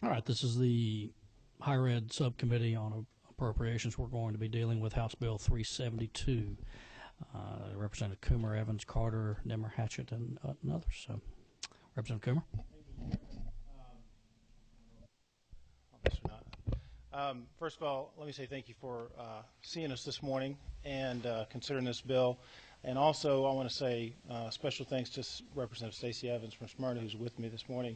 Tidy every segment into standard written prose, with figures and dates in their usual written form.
All right, this is the Higher Ed Subcommittee on Appropriations. We're going to be dealing with House Bill 372. Representative Coomer, Evans, Carter, Nimmer, Hatchett, and others. So, Representative Coomer. First of all, let me say thank you for seeing us this morning and considering this bill. And also, I want to say special thanks to Representative Stacey Evans from Smyrna, who's with me this morning.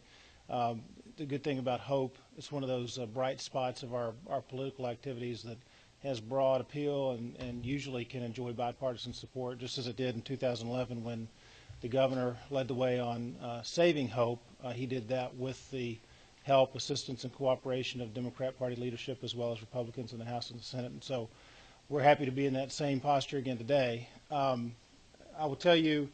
The good thing about HOPE, it's one of those bright spots of our political activities that has broad appeal and usually can enjoy bipartisan support, just as it did in 2011 when the governor led the way on saving HOPE. He did that with the help, assistance, and cooperation of Democrat Party leadership as well as Republicans in the House and the Senate. And so we're happy to be in that same posture again today. I will tell you,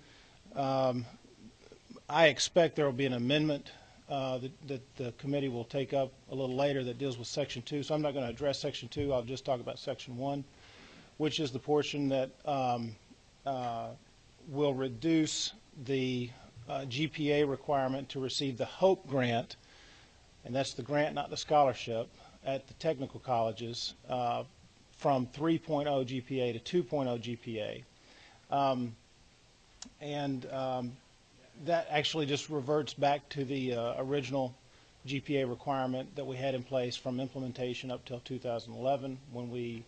I expect there will be an amendment that the committee will take up a little later that deals with Section 2. So I'm not going to address Section 2. I'll just talk about Section 1, which is the portion that will reduce the GPA requirement to receive the HOPE grant, and that's the grant, not the scholarship, at the technical colleges from 3.0 GPA to 2.0 GPA. That actually just reverts back to the original GPA requirement that we had in place from implementation up till 2011 when we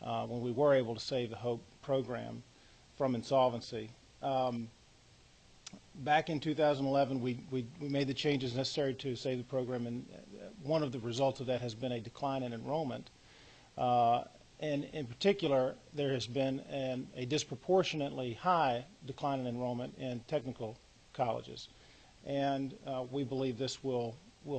were able to save the HOPE program from insolvency. Back in 2011, we made the changes necessary to save the program, and one of the results of that has been a decline in enrollment. And in particular, there has been a disproportionately high decline in enrollment in technical colleges. And we believe this will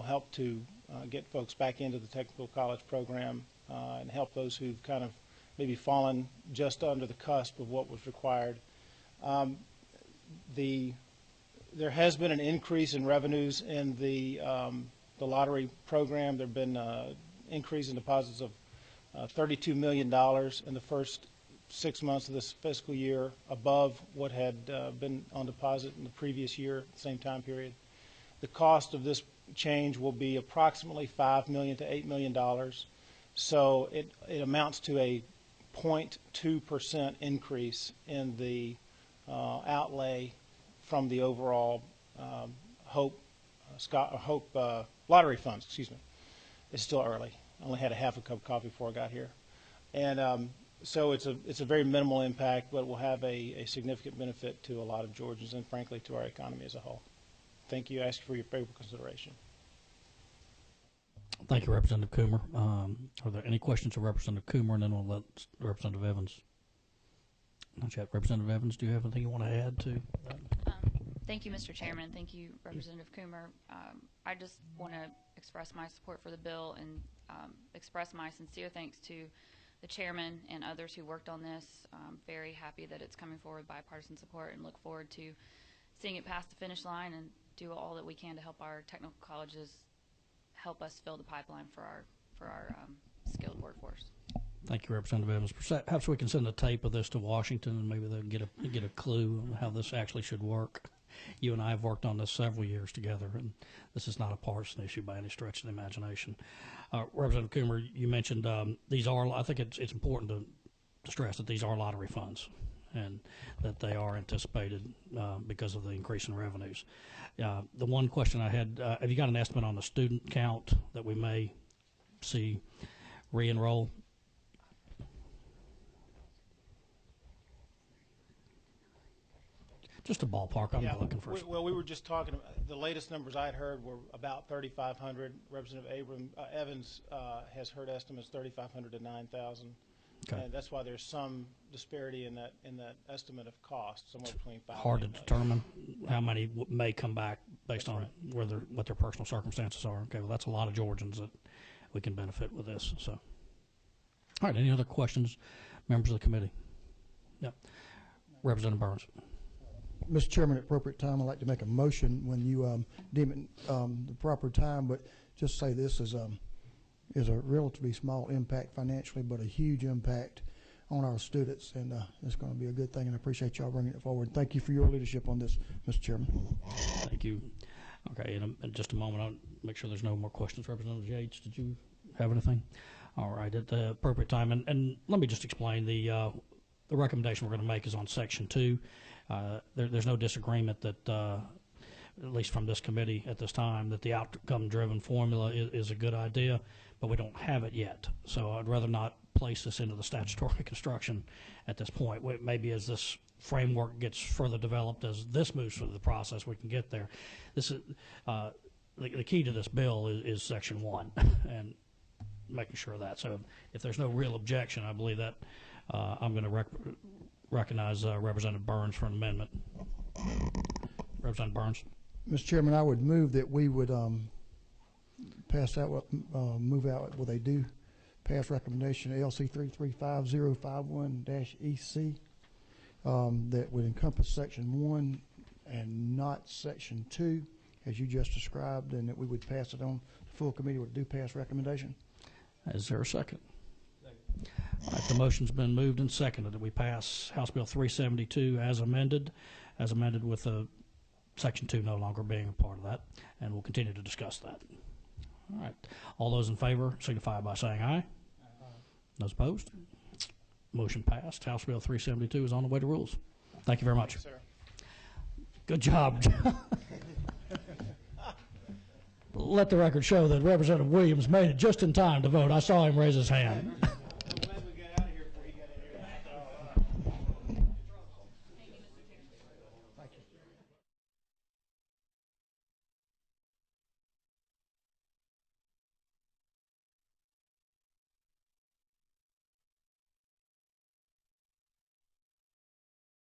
help to get folks back into the technical college program and help those who've kind of maybe fallen just under the cusp of what was required. There has been an increase in revenues in the lottery program. There have been increase in deposits of $32 million in the first 6 months of this fiscal year, above what had been on deposit in the previous year, same time period. The cost of this change will be approximately $5 million to $8 million. So it amounts to a 0.2% increase in the outlay from the overall HOPE lottery funds. Excuse me. It's still early. I only had a half a cup of coffee before I got here, and so it's a very minimal impact, but will have a significant benefit to a lot of Georgians and, frankly, to our economy as a whole. Thank you. I ask for your favorable consideration. Thank you, Representative Coomer. Are there any questions of Representative Coomer, and then we'll let Representative Evans. Not yet. Representative Evans, do you have anything you want to add to that? Thank you, Mr. Chairman. Thank you, Representative Coomer. I just want to express my support for the bill and express my sincere thanks to the chairman and others who worked on this. I'm very happy that it's coming forward with bipartisan support and look forward to seeing it pass the finish line and do all that we can to help our technical colleges help us fill the pipeline for our skilled workforce. Thank you, Representative Evans. Perhaps we can send a tape of this to Washington, and maybe they'll get a clue on how this actually should work. You and I have worked on this several years together, and this is not a partisan issue by any stretch of the imagination. Representative Coomer, you mentioned these are, I think it's important to stress that these are lottery funds and that they are anticipated because of the increase in revenues. The one question I had, have you got an estimate on the student count that we may see re-enroll? Just a ballpark. I'm not looking for. Well, we were just talking about the latest numbers I had heard were about 3,500. Representative Evans has heard estimates 3,500 to 9,000, okay. And that's why there's some disparity in that estimate of cost, somewhere between 5. Hard to determine how many may come back based on what their personal circumstances are. Okay, well that's a lot of Georgians that we can benefit with this. So, all right. Any other questions, members of the committee? Yep. Representative Burns. Mr. Chairman, at appropriate time, I'd like to make a motion when you deem it the proper time, but just say this is a relatively small impact financially, but a huge impact on our students, and it's going to be a good thing, and I appreciate y'all bringing it forward. Thank you for your leadership on this, Mr. Chairman. Thank you. Okay, in just a moment, I'll make sure there's no more questions. Representative Yates, did you have anything? All right, at the appropriate time, and let me just explain the recommendation we're going to make is on Section 2. There's no disagreement that, at least from this committee at this time, that the outcome-driven formula is a good idea, but we don't have it yet. So I'd rather not place this into the statutory construction at this point. Maybe as this framework gets further developed, as this moves through the process, we can get there. This is the key to this bill is Section 1 and making sure of that. So if there's no real objection, I believe that I'm going to recognize Representative Burns for an amendment. Representative Burns. Mr. Chairman, I would move that we would pass out, move out what they do, pass recommendation LC 335051-EC that would encompass Section 1 and not Section 2, as you just described, and that we would pass it on. The full committee would do pass recommendation. Is there a second? All right, the motion's been moved and seconded that we pass House Bill 372 as amended with Section 2 no longer being a part of that, and we'll continue to discuss that. All right. All those in favor signify by saying aye. Those opposed? Motion passed. House Bill 372 is on the way to rules. Thank you very much. Yes, sir. Good job. Let the record show that Representative Williams made it just in time to vote. I saw him raise his hand.